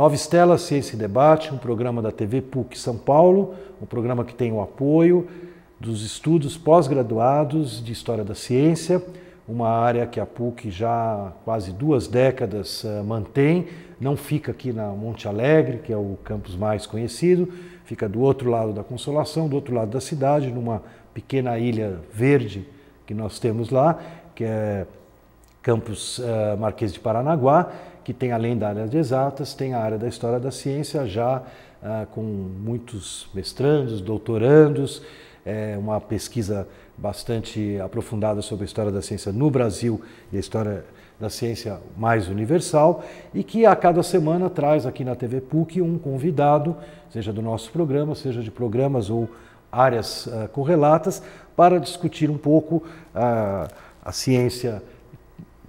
Nova Estela, Ciência e Debate, um programa da TV PUC São Paulo, um programa que tem o apoio dos estudos pós-graduados de História da Ciência, uma área que a PUC já há quase 2 décadas mantém, não fica aqui na Monte Alegre, que é o campus mais conhecido, fica do outro lado da Consolação, do outro lado da cidade, numa pequena ilha verde que nós temos lá, que é campus Marquês de Paranaguá, que tem, além da área de exatas, tem a área da História da Ciência, já com muitos mestrandos, doutorandos, uma pesquisa bastante aprofundada sobre a História da Ciência no Brasil e a História da Ciência mais universal, e que a cada semana traz aqui na TV PUC um convidado, seja do nosso programa, seja de programas ou áreas correlatas, para discutir um pouco a ciência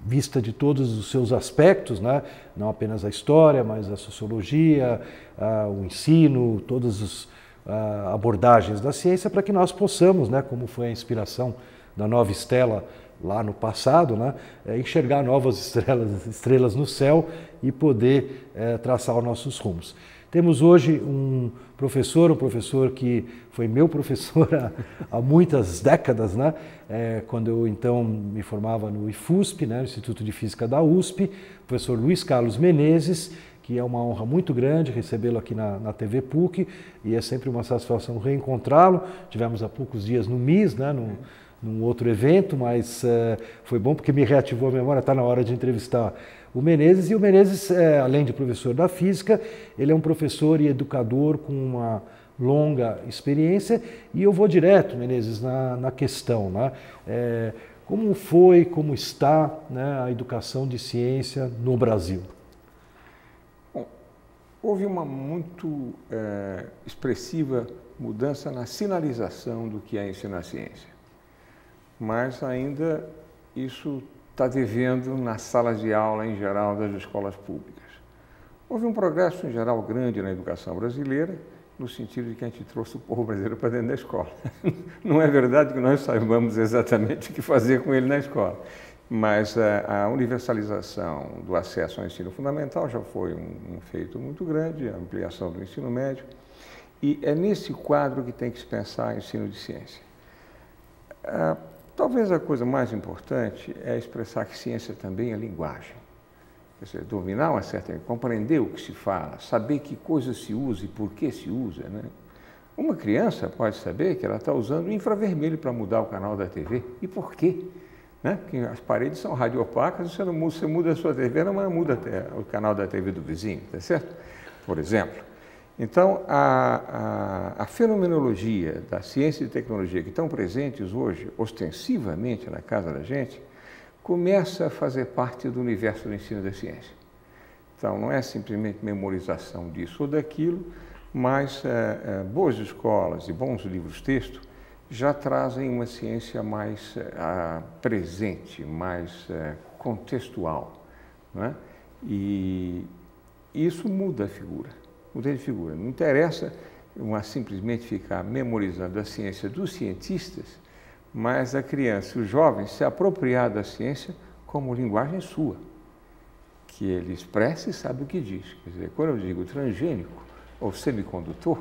vista de todos os seus aspectos, né? Não apenas a história, mas a sociologia, o ensino, todas as abordagens da ciência, para que nós possamos, né, como foi a inspiração da Nova Estela lá no passado, né, enxergar novas estrelas no céu e poder traçar os nossos rumos. Temos hoje um professor que foi meu professor há muitas décadas, né? Quando eu então me formava no IFUSP, né, no Instituto de Física da USP, o professor Luiz Carlos Menezes, que é uma honra muito grande recebê-lo aqui na TV PUC, e é sempre uma satisfação reencontrá-lo. Tivemos há poucos dias no MIS, né, num outro evento, mas foi bom porque me reativou a memória, está na hora de entrevistar o Menezes. E o Menezes, além de professor da física, ele é um professor e educador com uma longa experiência, e eu vou direto, Menezes, na questão, né? Como foi, como está, né, a educação de ciência no Brasil? Bom, houve uma muito expressiva mudança na sinalização do que é ensinar ciência, mas ainda isso está devendo nas salas de aula em geral das escolas públicas. Houve um progresso em geral grande na educação brasileira, no sentido de que a gente trouxe o povo brasileiro para dentro da escola. Não é verdade que nós saibamos exatamente o que fazer com ele na escola, mas a universalização do acesso ao ensino fundamental já foi um feito muito grande, a ampliação do ensino médio, e é nesse quadro que tem que se pensar ensino de ciência. Talvez a coisa mais importante é expressar que ciência também é linguagem. Quer dizer, dominar uma certa... compreender o que se fala, saber que coisa se usa e por que se usa, né? Uma criança pode saber que ela está usando o infravermelho para mudar o canal da TV. E por quê? Né? Porque as paredes são radiopacas, você muda a sua TV, não muda o canal da TV do vizinho, tá certo? Por exemplo. Então, a fenomenologia da ciência e tecnologia que estão presentes hoje, ostensivamente na casa da gente, começa a fazer parte do universo do ensino da ciência. Então, não é simplesmente memorização disso ou daquilo, mas boas escolas e bons livros-texto já trazem uma ciência mais presente, mais contextual, né? E isso muda a figura. Muda de figura. Não interessa simplesmente ficar memorizando a ciência dos cientistas, mas a criança e o jovem se apropriar da ciência como linguagem sua, que ele expressa e sabe o que diz. Quer dizer, quando eu digo transgênico ou semicondutor,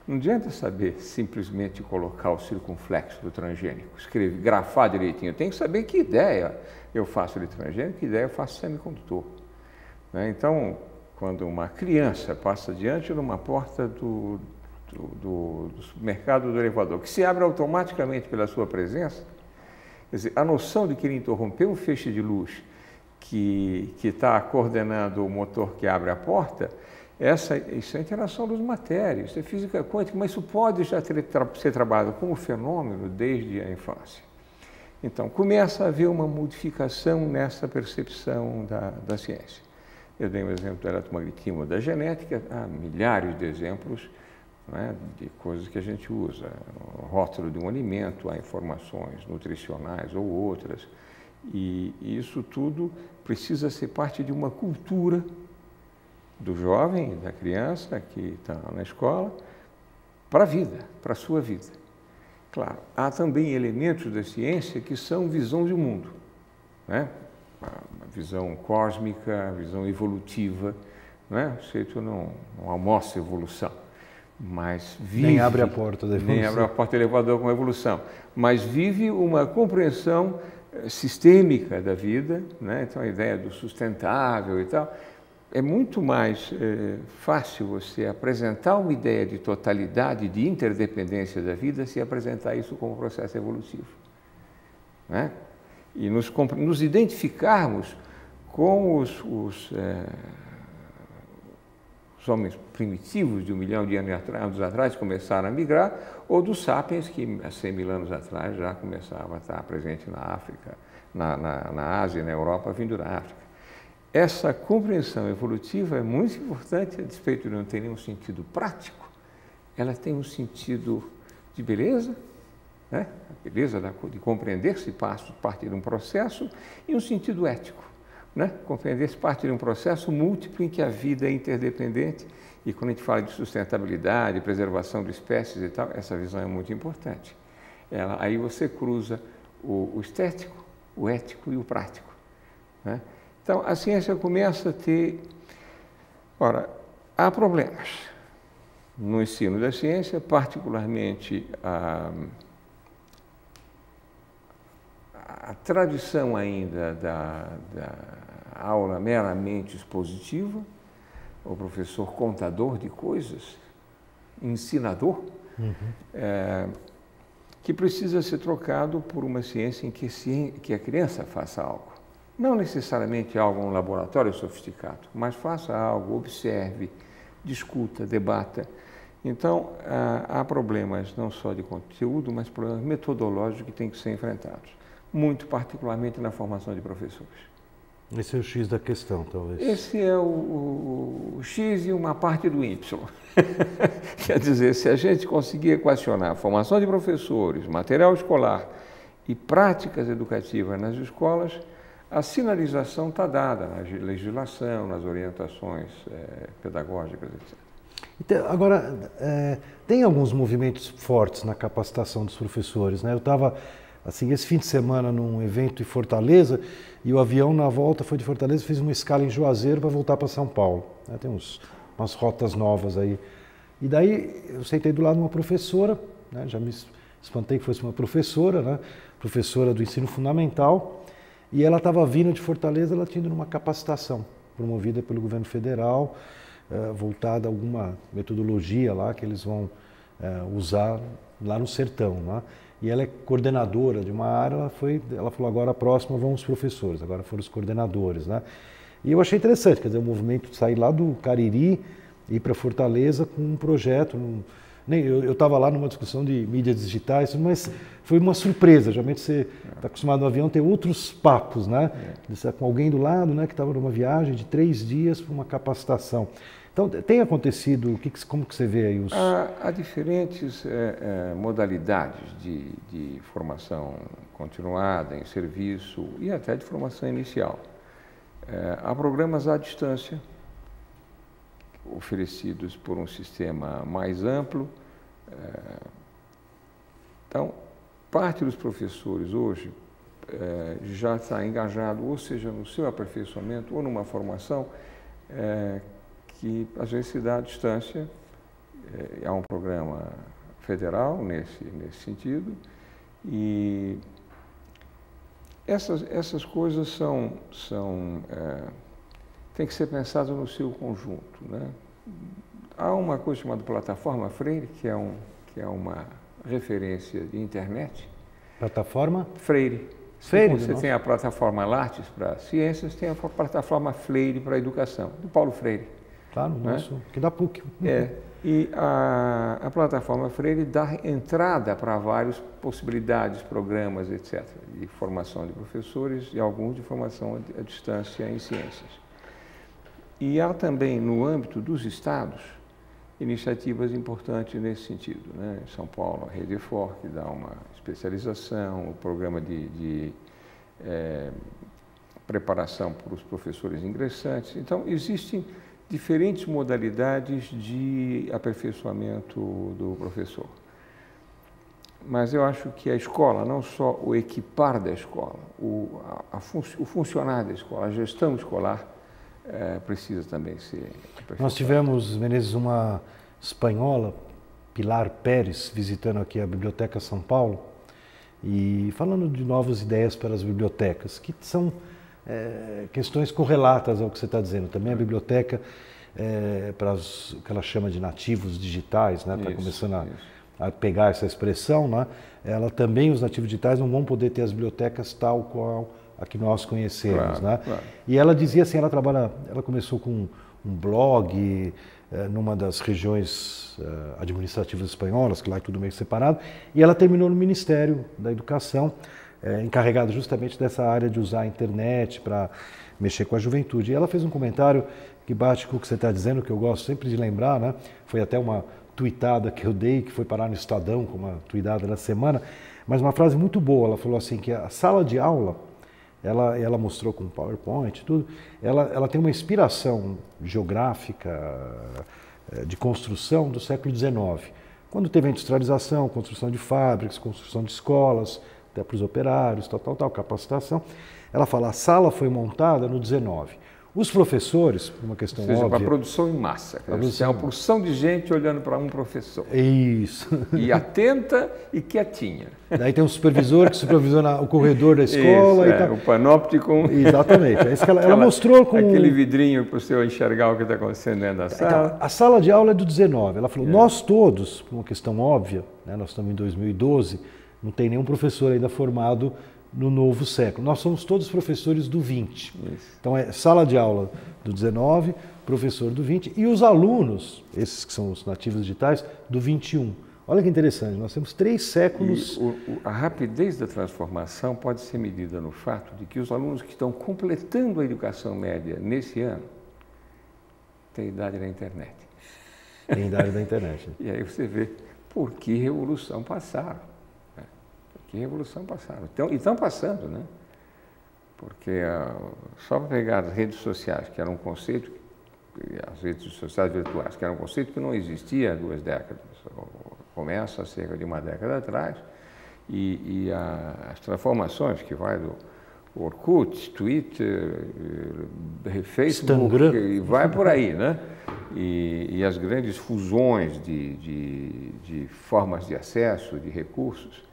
não adianta saber simplesmente colocar o circunflexo do transgênico, escrever, grafar direitinho. Eu tenho que saber que ideia eu faço de transgênico, que ideia eu faço de semicondutor. Né? Então, quando uma criança passa diante de uma porta do supermercado, do elevador, que se abre automaticamente pela sua presença, quer dizer, a noção de que ele interrompeu um feixe de luz que está coordenando o motor que abre a porta, isso é a interação das matérias, isso é física quântica, mas isso pode já ser trabalhado como fenômeno desde a infância. Então, começa a haver uma modificação nessa percepção da ciência. Eu dei um exemplo do eletromagnetismo, da genética, há milhares de exemplos, né, de coisas que a gente usa. O rótulo de um alimento, há informações nutricionais ou outras. E isso tudo precisa ser parte de uma cultura do jovem, da criança que está na escola, para a vida, para a sua vida. Claro, há também elementos da ciência que são visão de mundo, né? A visão cósmica, a visão evolutiva, né? O sujeito não almoça evolução, mas vive... Nem abre a porta da evolução. Nem abre a porta do elevador com a evolução, mas vive uma compreensão sistêmica da vida, né? Então a ideia do sustentável e tal, é muito mais fácil você apresentar uma ideia de totalidade, de interdependência da vida, se apresentar isso como processo evolutivo, né? E nos identificarmos com os homens primitivos de 1 milhão de anos atrás começaram a migrar, ou dos sapiens que há 100 mil anos atrás já começava a estar presente na África, na Ásia e na Europa, vindo da África. Essa compreensão evolutiva é muito importante, a despeito de não ter nenhum sentido prático, ela tem um sentido de beleza, né? A beleza de compreender-se parte de um processo, e um sentido ético, né? Compreender-se parte de um processo múltiplo em que a vida é interdependente, e quando a gente fala de sustentabilidade, preservação de espécies e tal, essa visão é muito importante. Aí você cruza o estético, o ético e o prático, né? Então, a ciência começa a ter... Ora, há problemas no ensino da ciência, particularmente a tradição ainda da aula meramente expositiva, o professor contador de coisas, ensinador, que precisa ser trocado por uma ciência em que a criança faça algo. Não necessariamente algo em um laboratório sofisticado, mas faça algo, observe, discuta, debata. Então, há problemas não só de conteúdo, mas problemas metodológicos que têm que ser enfrentados, muito particularmente na formação de professores. Esse é o X da questão, talvez. Esse é o X e uma parte do Y. Quer dizer, se a gente conseguir equacionar a formação de professores, material escolar e práticas educativas nas escolas, a sinalização está dada na legislação, nas orientações pedagógicas, etc. Então, agora, tem alguns movimentos fortes na capacitação dos professores, né? Eu estava, assim, esse fim de semana num evento em Fortaleza e o avião, na volta, foi de Fortaleza, fez uma escala em Juazeiro para voltar para São Paulo, né? Tem umas rotas novas aí. E daí eu sentei do lado de uma professora, né? Já me espantei que fosse uma professora, né? Professora do ensino fundamental. E ela estava vindo de Fortaleza, ela tinha ido numa capacitação promovida pelo governo federal, voltada a alguma metodologia lá que eles vão usar lá no sertão, né? E ela é coordenadora de uma área, ela falou, agora a próxima vão os professores, agora foram os coordenadores, né? E eu achei interessante, quer dizer, o movimento de sair lá do Cariri e ir para Fortaleza com um projeto. Eu estava lá numa discussão de mídias digitais, mas foi uma surpresa. Geralmente você está acostumado no avião, tem outros papos, né? Com alguém do lado, né, que estava numa viagem de 3 dias para uma capacitação. Então, tem acontecido, como que você vê aí os... Há diferentes modalidades de formação continuada, em serviço e até de formação inicial. Há programas à distância, oferecidos por um sistema mais amplo. Então, parte dos professores hoje já está engajado, ou seja, no seu aperfeiçoamento ou numa formação que às vezes se dá à distância. Há um programa federal nesse sentido, e essas coisas tem que ser pensado no seu conjunto, né? Há uma coisa chamada plataforma Freire, que é uma referência de internet. Plataforma? Freire. Freire, você tem a plataforma Lattes para ciências, tem a plataforma Freire para educação, do Paulo Freire. Claro, nosso, que da PUC. E a plataforma Freire dá entrada para várias possibilidades, programas, etc., de formação de professores e alguns de formação à distância em ciências. E há também, no âmbito dos estados, iniciativas importantes nesse sentido, né? Em São Paulo, a Rede EFOR, que dá uma especialização, o programa de preparação para os professores ingressantes. Então, existem diferentes modalidades de aperfeiçoamento do professor. Mas eu acho que a escola, não só o equipar da escola, o funcionar da escola, a gestão escolar, precisa também ser aperfeiçoado. Nós tivemos, Menezes, uma espanhola, Pilar Pérez, visitando aqui a Biblioteca São Paulo e falando de novas ideias para as bibliotecas, que são questões correlatas ao que você está dizendo. Também a biblioteca, para o que ela chama de nativos digitais, né? Está começando a pegar essa expressão, né? Ela também, os nativos digitais, não vão poder ter as bibliotecas tal qual a que nós conhecemos, né? Claro. E ela dizia assim, ela começou com um blog numa das regiões administrativas espanholas, que lá é tudo meio separado, e ela terminou no Ministério da Educação, encarregada justamente dessa área de usar a internet para mexer com a juventude. E ela fez um comentário que bate com o que você está dizendo, que eu gosto sempre de lembrar, né? Foi até uma tuitada que eu dei, que foi parar no Estadão, como uma tuitada da semana, mas uma frase muito boa. Ela falou assim, que a sala de aula, ela mostrou com PowerPoint e tudo, ela tem uma inspiração geográfica, de construção do século XIX, quando teve a industrialização, construção de fábricas, construção de escolas, até para os operários, tal, capacitação. Ela fala, a sala foi montada no XIX. Os professores, por uma questão óbvia... para a produção em massa. É uma porção de gente olhando para um professor. Isso. E atenta e quietinha. Daí tem um supervisor que supervisiona o corredor da escola. Isso, o panóptico. Exatamente. É isso que ela mostrou com... Aquele vidrinho para o senhor enxergar o que está acontecendo dentro da sala. Então, a sala de aula é do 19. Ela falou, nós todos, por uma questão óbvia, né, nós estamos em 2012, não tem nenhum professor ainda formado no novo século. Nós somos todos professores do 20. Isso. Então é sala de aula do 19, professor do 20 e os alunos, esses que são os nativos digitais, do 21. Olha que interessante, nós temos 3 séculos... A rapidez da transformação pode ser medida no fato de que os alunos que estão completando a educação média nesse ano têm idade da internet. Tem idade da internet. E aí você vê por que revolução passaram. Que revolução passaram. E estão passando, né? Porque só para pegar as redes sociais, que era um conceito, as redes sociais virtuais, que era um conceito que não existia há 2 décadas, começa há cerca de 1 década atrás, e as transformações que vai do Orkut, Twitter, Facebook, Instagram, e vai por aí, né? E as grandes fusões de formas de acesso, de recursos,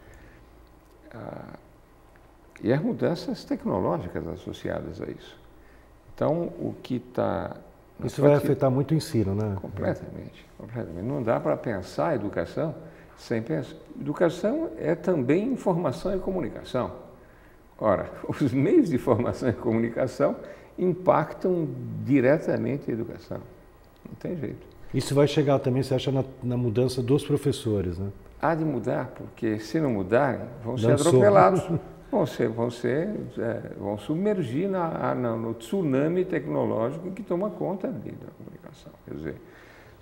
e as mudanças tecnológicas associadas a isso. Então, o que está... Isso vai afetar muito o ensino, né? Completamente. Não dá para pensar a educação sem pensar. Educação é também informação e comunicação. Ora, os meios de informação e comunicação impactam diretamente a educação. Não tem jeito. Isso vai chegar também, você acha, na mudança dos professores, né? Há de mudar, porque se não mudarem, vão ser atropelados, vão submergir no tsunami tecnológico que toma conta da comunicação. Quer dizer,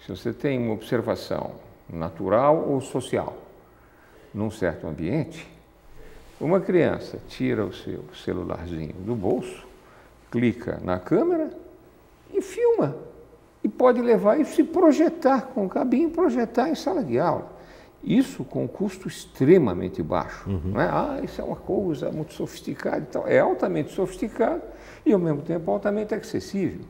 se você tem uma observação natural ou social num certo ambiente, uma criança tira o seu celularzinho do bolso, clica na câmera e filma. E pode levar e se projetar com o cabinho, projetar em sala de aula. Isso com um custo extremamente baixo. Não é? Isso é uma coisa muito sofisticada e tal. É altamente sofisticado e, ao mesmo tempo, altamente acessível.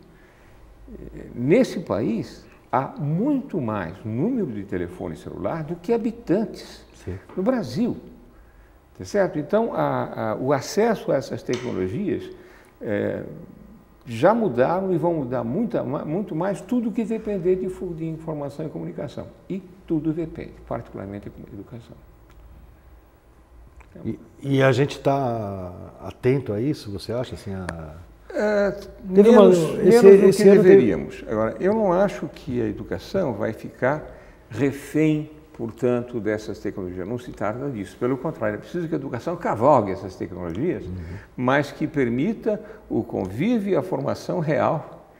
Nesse país, há muito mais número de telefone celular do que habitantes. Sim. No Brasil. Tá certo? Então, o acesso a essas tecnologias já mudaram e vão mudar muito mais tudo que depender de informação e comunicação. E tudo depende, particularmente da educação. E a gente está atento a isso, você acha? Assim, menos do que deveríamos. Agora, eu não acho que a educação vai ficar refém, portanto, dessas tecnologias. Não se trata disso. Pelo contrário, é preciso que a educação cavalgue essas tecnologias, mas que permita o convívio e a formação real,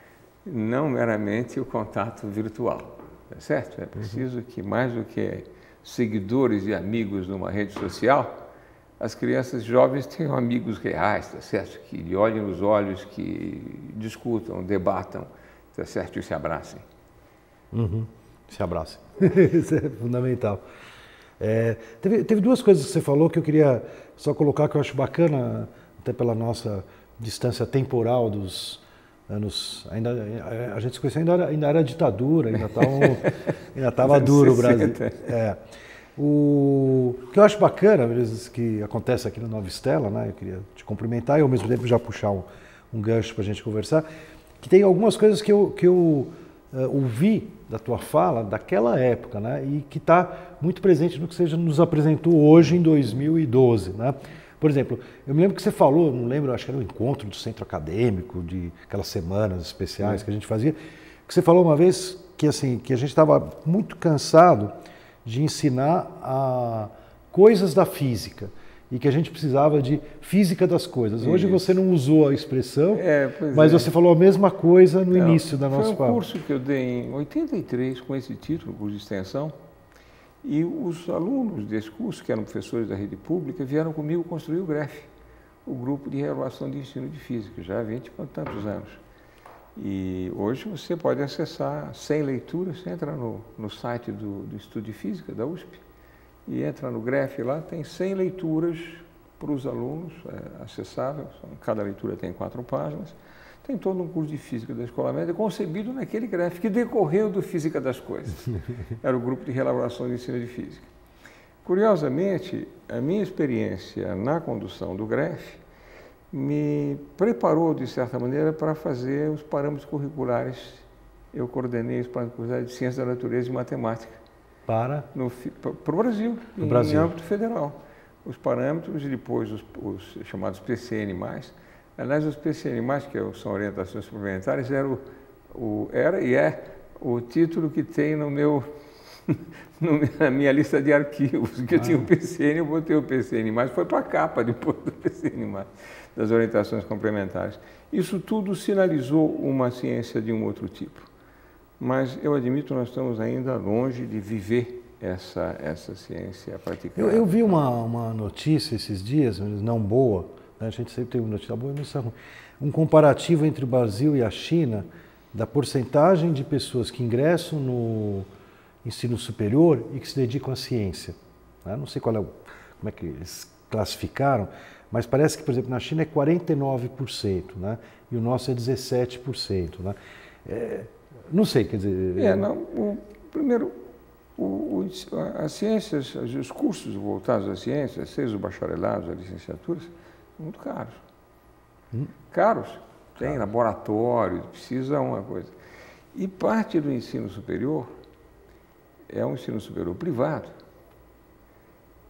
não meramente o contato virtual. Tá certo? É preciso que, mais do que seguidores e amigos numa rede social, as crianças jovens tenham amigos reais, tá certo? Que lhe olhem nos olhos, que discutam, debatam, tá certo? E se abracem. Se abracem. Isso é fundamental. Teve 2 coisas que você falou que eu queria só colocar, que eu acho bacana, até pela nossa distância temporal dos anos, ainda, a gente se conheceu, ainda era ditadura, ainda estava duro o Brasil. O que eu acho bacana, às vezes, que acontece aqui na Nova Estela, né? Eu queria te cumprimentar e ao mesmo tempo já puxar um gancho para a gente conversar, que tem algumas coisas que eu ouvi da tua fala daquela época, né? E que está muito presente no que você nos apresentou hoje em 2012, né? Por exemplo, eu me lembro que você falou, não lembro, acho que era um encontro do centro acadêmico, de aquelas semanas especiais que a gente fazia, que você falou uma vez que, assim, que a gente estava muito cansado de ensinar coisas da física e que a gente precisava de física das coisas. Hoje você não usou a expressão, mas você falou a mesma coisa no início da nossa fala. Foi um curso que eu dei em 83 com esse título, curso de extensão, e os alunos desse curso, que eram professores da rede pública, vieram comigo construir o GREF, o Grupo de Reavaliação de Ensino de Física, já há 20 e tantos anos. E hoje você pode acessar 100 leituras, você entra no site do Instituto de Física da USP e entra no GREF, lá tem 100 leituras para os alunos, acessável, cada leitura tem 4 páginas. Tem todo um curso de Física da Escola Média concebido naquele GREF, que decorreu do Física das Coisas. Era o Grupo de Reelaboração de Ensino de Física. Curiosamente, a minha experiência na condução do GREF me preparou, de certa maneira, para fazer os parâmetros curriculares. Eu coordenei os parâmetros curriculares de Ciências da Natureza e Matemática. Para o Brasil, em âmbito federal. Os parâmetros e depois os chamados PCN+. Aliás, os PCN+, que são orientações suplementares, era e é o título que tem na minha lista de arquivos, que eu tinha o PCN, eu botei o PCN+, foi para a capa depois do PCN+, das orientações complementares. Isso tudo sinalizou uma ciência de um outro tipo. Mas eu admito, nós estamos ainda longe de viver essa ciência praticada. Eu vi uma notícia esses dias, não boa, né? A gente sempre tem uma notícia boa e notícia ruim. Um comparativo entre o Brasil e a China da porcentagem de pessoas que ingressam no ensino superior e que se dedicam à ciência. Não sei como é que eles classificaram, mas parece que, por exemplo, na China é 49%, né? E o nosso é 17%. Né? Não sei, quer dizer... Primeiro, as ciências, os cursos voltados às ciências, seja os bacharelados, as licenciaturas, são muito caros. Caros. Tem laboratório, precisa uma coisa. E parte do ensino superior é um ensino superior privado.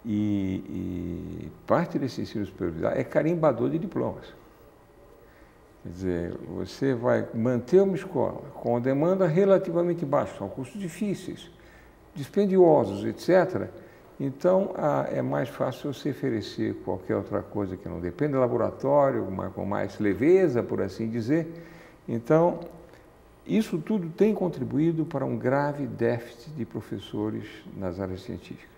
E parte desse ensino superior privado é carimbador de diplomas. Quer dizer, você vai manter uma escola com demanda relativamente baixa, são custos difíceis, dispendiosos, etc. Então, é mais fácil você oferecer qualquer outra coisa que não depende do laboratório, com mais leveza, por assim dizer. Então, isso tudo tem contribuído para um grave déficit de professores nas áreas científicas.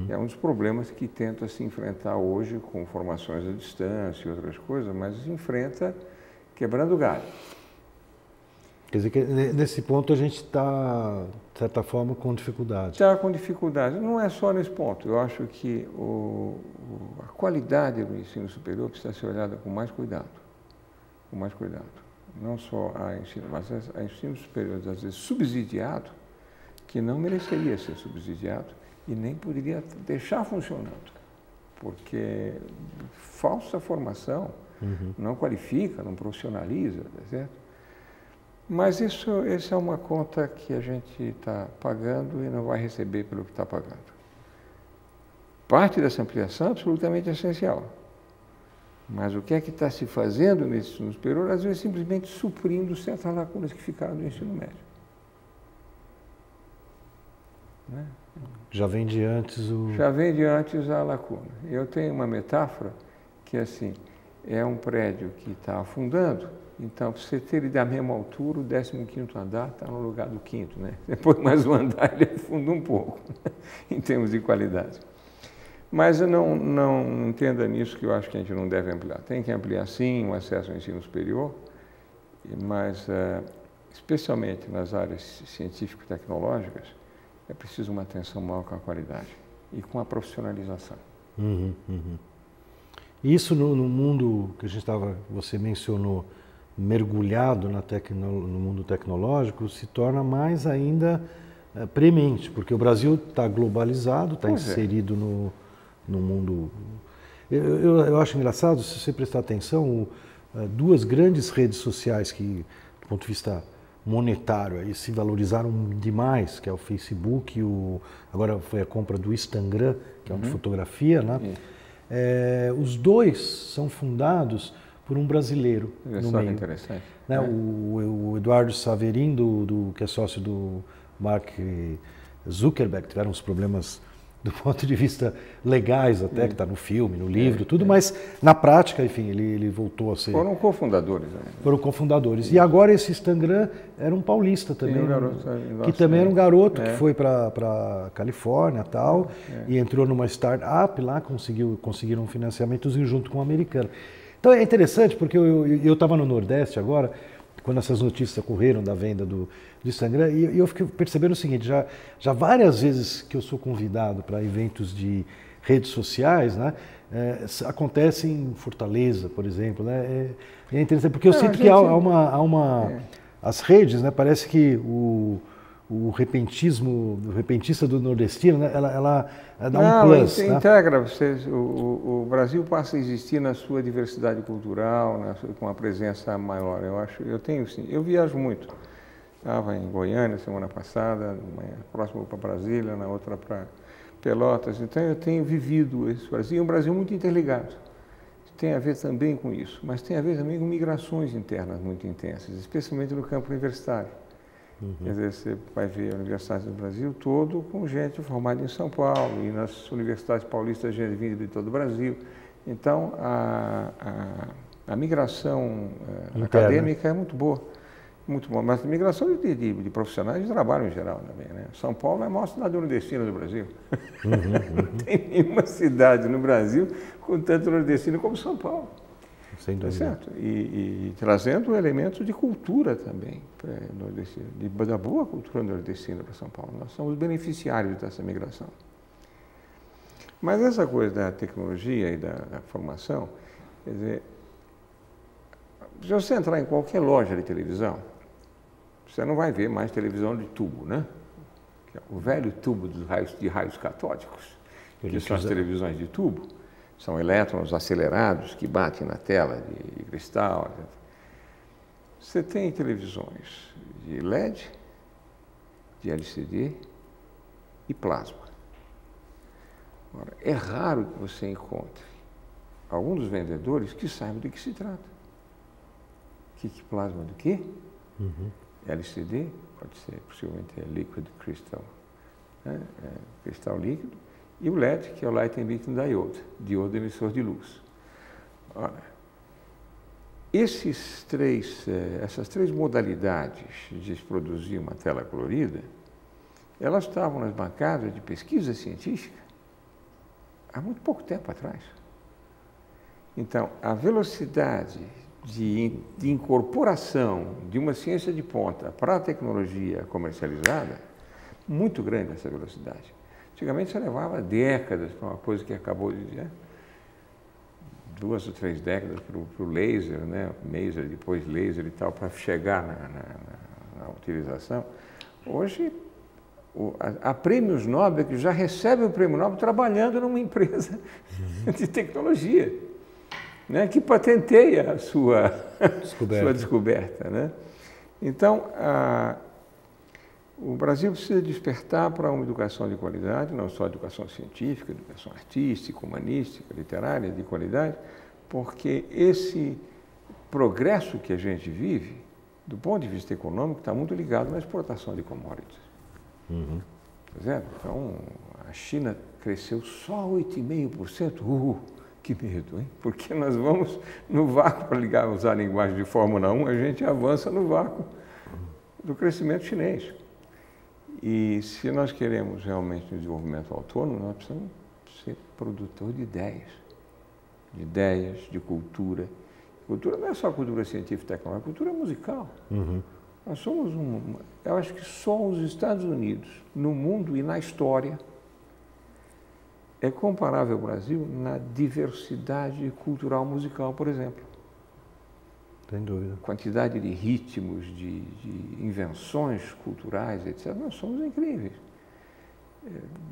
É um dos problemas que tenta se enfrentar hoje com formações à distância e outras coisas, mas se enfrenta quebrando galho. Quer dizer que nesse ponto a gente está, de certa forma, com dificuldade. Está com dificuldade. Não é só nesse ponto. Eu acho que a qualidade do ensino superior precisa ser olhada com mais cuidado. Com mais cuidado. Não só a ensino, mas a ensino superior, às vezes, subsidiado, que não mereceria ser subsidiado e nem poderia deixar funcionando. Porque falsa formação não qualifica, não profissionaliza, tá certo? Mas isso é uma conta que a gente está pagando e não vai receber pelo que está pagando. Parte dessa ampliação é absolutamente essencial. Mas o que é que está se fazendo nesse ensino superior? Às vezes simplesmente suprindo certas lacunas que ficaram no ensino médio. Né? Já vem de antes Já vem de antes a lacuna. Eu tenho uma metáfora que, assim, é um prédio que está afundando, então, para você ter ele da mesma altura, o 15º andar está no lugar do 5º, né? Depois mais um andar, ele afunda um pouco, em termos de qualidade. Mas eu não entenda nisso que eu acho que a gente não deve ampliar. Tem que ampliar, sim, o acesso ao ensino superior, mas, especialmente nas áreas científico-tecnológicas, é preciso uma atenção maior com a qualidade e com a profissionalização. Isso no mundo que você mencionou mergulhado no mundo tecnológico se torna mais ainda premente, porque o Brasil está globalizado, está inserido no mundo. Eu acho engraçado, se você prestar atenção, duas grandes redes sociais que, do ponto de vista monetário, aí se valorizaram demais, que é o Facebook, agora foi a compra do Instagram, que é uma fotografia, né? Os dois são fundados por um brasileiro no meio. Interessante. Né? O Eduardo Saverin, que é sócio do Mark Zuckerberg, tiveram uns problemas do ponto de vista legais até, que está no filme, no livro, tudo, mas na prática, enfim, ele voltou a ser... Foram cofundadores. Né? Foram cofundadores. E agora esse Instagram era um paulista também, que também era um garoto que foi para Califórnia e tal, e entrou numa startup lá, conseguiram um financiamentozinho junto com um americano. Então é interessante, porque eu estava no Nordeste agora, quando essas notícias ocorreram da venda do Instagram, e eu fiquei percebendo o seguinte, já várias vezes que eu sou convidado para eventos de redes sociais, né, acontece em Fortaleza, por exemplo, né, é interessante, porque eu sinto que há uma as redes, né, parece que o repentista do nordestino, né, ela dá um plus. Integra, o Brasil passa a existir na sua diversidade cultural, com uma presença maior. Eu viajo muito. Estava em Goiânia semana passada, próximo para Brasília, na outra para Pelotas. Então eu tenho vivido esse Brasil, um Brasil muito interligado. Tem a ver também com isso, mas tem a ver também com migrações internas muito intensas, especialmente no campo universitário. Quer dizer, você vai ver a Universidade do Brasil todo com gente formada em São Paulo e nas universidades paulistas gente vinda de todo o Brasil. Então, a migração acadêmica é muito boa, mas a migração de profissionais de trabalho em geral também, né? São Paulo é a maior cidade nordestina do Brasil. Não tem nenhuma cidade no Brasil com tanto nordestino como São Paulo. Sem dúvida. Certo? E trazendo elementos de cultura também, da boa cultura nordestina para São Paulo. Nós somos beneficiários dessa migração. Mas essa coisa da tecnologia e da formação, quer dizer, se você entrar em qualquer loja de televisão, você não vai ver mais televisão de tubo, né? O velho tubo de raios catódicos, que são as televisões de tubo. São elétrons acelerados que batem na tela de cristal. Você tem televisões de LED, de LCD e plasma. Agora, é raro que você encontre algum dos vendedores que saiba do que se trata. Que plasma do quê? LCD, pode ser, possivelmente é liquid crystal, né? Cristal líquido. E o LED, que é o Light Emitting Diode, diodo emissor de luz. Ora, essas três modalidades de produzir uma tela colorida, elas estavam nas bancadas de pesquisa científica há muito pouco tempo atrás. Então, a velocidade de incorporação de uma ciência de ponta para a tecnologia comercializada, muito grande essa velocidade. Antigamente você levava décadas para uma coisa que acabou de dizer, 2 ou 3 décadas para o laser, né? Maser, depois laser e tal, para chegar na utilização. Hoje, há prêmios Nobel que já recebem o prêmio Nobel trabalhando numa empresa de tecnologia, né? Que patenteia a sua descoberta. Né? Então, o Brasil precisa despertar para uma educação de qualidade, não só educação científica, educação artística, humanística, literária, de qualidade, porque esse progresso que a gente vive, do ponto de vista econômico, está muito ligado na exportação de commodities. Tá certo? Então, a China cresceu só 8,5%. Que medo, hein? Porque nós vamos no vácuo, para usar a linguagem de Fórmula 1, a gente avança no vácuo do crescimento chinês. E se nós queremos realmente um desenvolvimento autônomo, nós precisamos ser produtor de ideias, de cultura. Cultura não é só cultura científica e tecnológica, cultura musical. Nós somos eu acho que só os Estados Unidos, no mundo e na história, é comparável ao Brasil na diversidade cultural musical, por exemplo. Sem dúvida. Quantidade de ritmos, de invenções culturais, etc. Nós somos incríveis.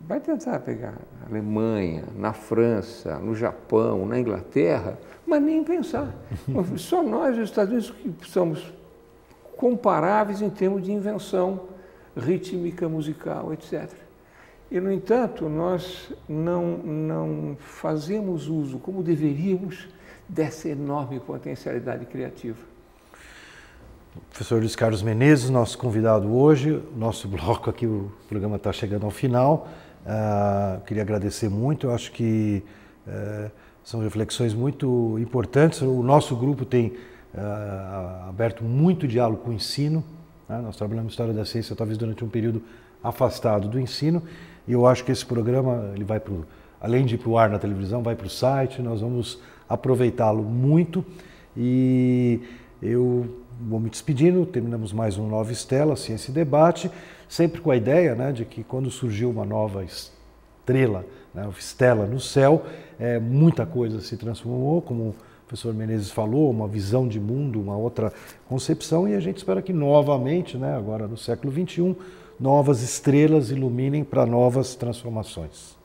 Vai tentar pegar na Alemanha, na França, no Japão, na Inglaterra, mas nem pensar. Só nós, os Estados Unidos, que somos comparáveis em termos de invenção rítmica, musical, etc. E, no entanto, nós não fazemos uso, como deveríamos, dessa enorme potencialidade criativa. Professor Luiz Carlos Menezes, nosso convidado hoje, nosso bloco aqui, o programa está chegando ao final. Queria agradecer muito, eu acho que são reflexões muito importantes. O nosso grupo tem aberto muito diálogo com o ensino, né? Nós trabalhamos História da Ciência talvez durante um período afastado do ensino, e eu acho que esse programa, ele vai além de ir para o ar na televisão, vai para o site, nós vamos aproveitá-lo muito, e eu vou me despedindo, terminamos mais um Nova Estela, Ciência e Debate, sempre com a ideia, né, de que quando surgiu uma nova estrela, né, uma estela no céu, muita coisa se transformou, como o professor Menezes falou, uma visão de mundo, uma outra concepção, e a gente espera que novamente, né, agora no século XXI, novas estrelas iluminem para novas transformações.